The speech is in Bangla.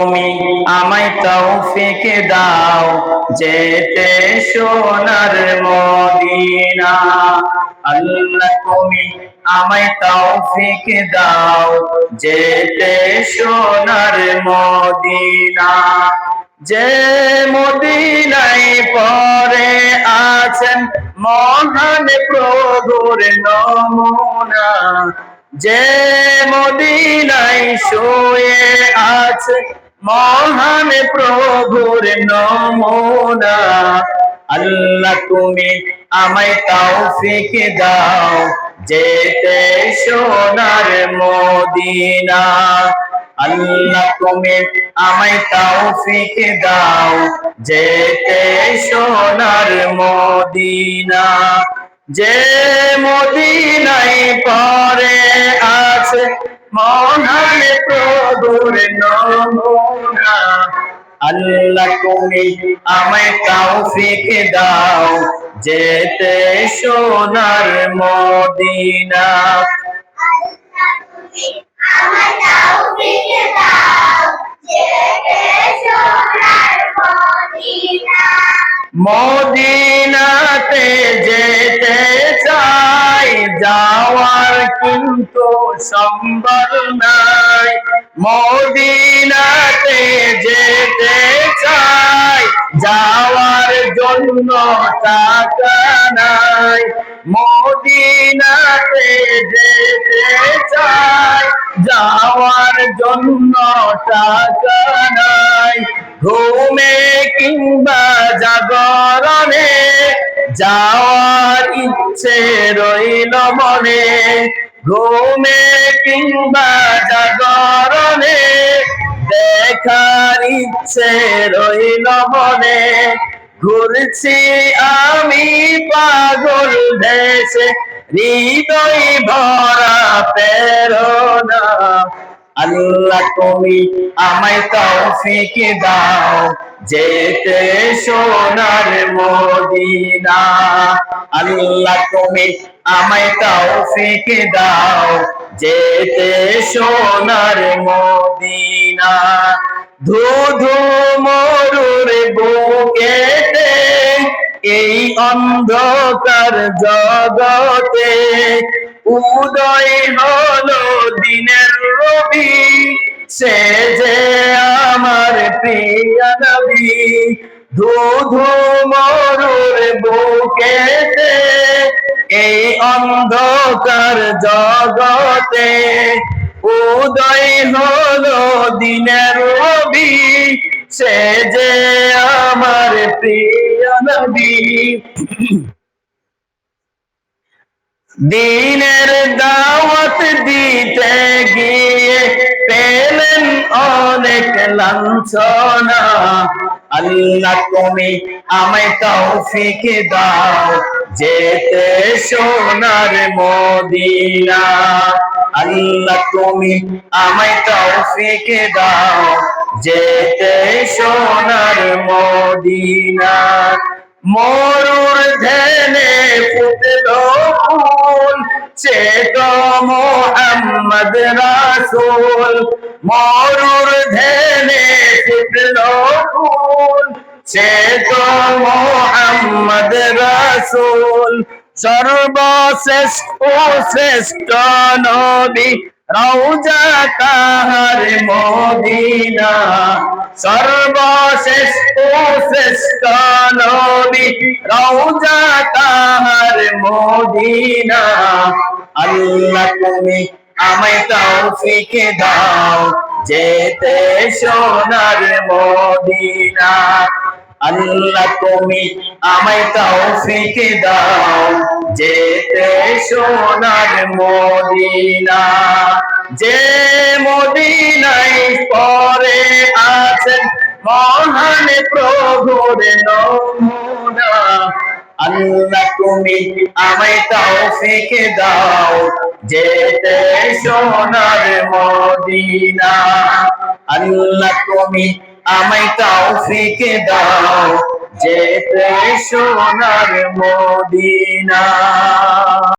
তুমি আমায় তৌফিক দাও যেতে সোনার মদিনা। আল্লাহ তুমি আমায় তৌফিক দাও যেতে সোনার মদিনা। যে মদিনায় পরে আছেন মহান প্রভুর নমুনা, যে মদিনায় শুয়ে আছে মহান প্রভুর নমুনা। আল্লাহ তুমি আমায় তৌফিক দাও যেতে সোনার মদিনা। আল্লাহ তুমি আমায় তৌফিক দাও যেতে সোনার মদিনা। যে মদিনায় পরে আছে মহান প্রভুর নমুনা। আল্লাহ তুমি আমায় তৌফিক দাও যেতে সোনার মদিনা। মদিনাতে যেতে চাই, যাওয়ার কিন্তু সম্ভব নাই। মদিনাতে যেতে চাই, যাওয়ার জন্য টাকা নাই। মদিনাতে যেতে চাই, যাওয়ার জন্য টাকা নাই। ঘুমে কিংবা জাগরণে যাওয়ার ইচ্ছে রইল মনে। ঘুমে কিংবা জাগরণে দেখার ইচ্ছে রইল মনে। ঘুরছি আমি পাগল দেশে, হৃদয় ভরা প্রেরণা। আল্লাহ তুমি আমায় তৌফিক দাও যেতে সোনার মদিনা। আল্লাহ তুমি আমায় তৌফিক দাও যেতে সোনার মদিনা। ধুধু মরুর বুকেতে এই অন্ধকার জগতে উদয় হলো দিনের রবি, সে যে আমার প্রিয় নবী। ধুধু মরুর বুকেতে এই অন্ধকার জগতে উদয় হলো দিনের রবি, সে যে আমার প্রিয় নবী। দিনের দাওয়াত দিতে গিয়ে পেলেন অনেক লাঞ্ছনা। আল্লাহ তুমি আমায় তৌফিক দাও যেতে সোনার মদিনা। আল্লাহ তুমি আমায় তৌফিক দাও যেতে সোনার মদিনা। মরুর ধ্যানে ফুটলো ফুল, সে তো মুহাম্মদ রাসূল। মরুর ধ্যানে ফুটলো ফুল, সে তো মুহাম্মদ রাসূল। সর্বশ্রেষ্ঠ ও শ্রেষ্ঠ নবী রওজা কাহার মদিনা। সর্বশ্রেষ্ঠ ও শ্রেষ্ঠ নবী রওজা কাহার মদিনা। আল্লাহ তুমি আমায় তৌফিক দাও যেতে সোনার মদিনা। আল্লাহ তুমি আমায় তৌফিক দাও যেতে সোনার মদিনা। যে মদিনায় পরে আছেন মহান প্রভুর নমুনা। আল্লাহ তুমি আমায় তৌফিক দাও যেতে সোনার মদিনা। আল্লাহ তুমি আমায় তৌফিক দাও যেতে সোনার মদিনা।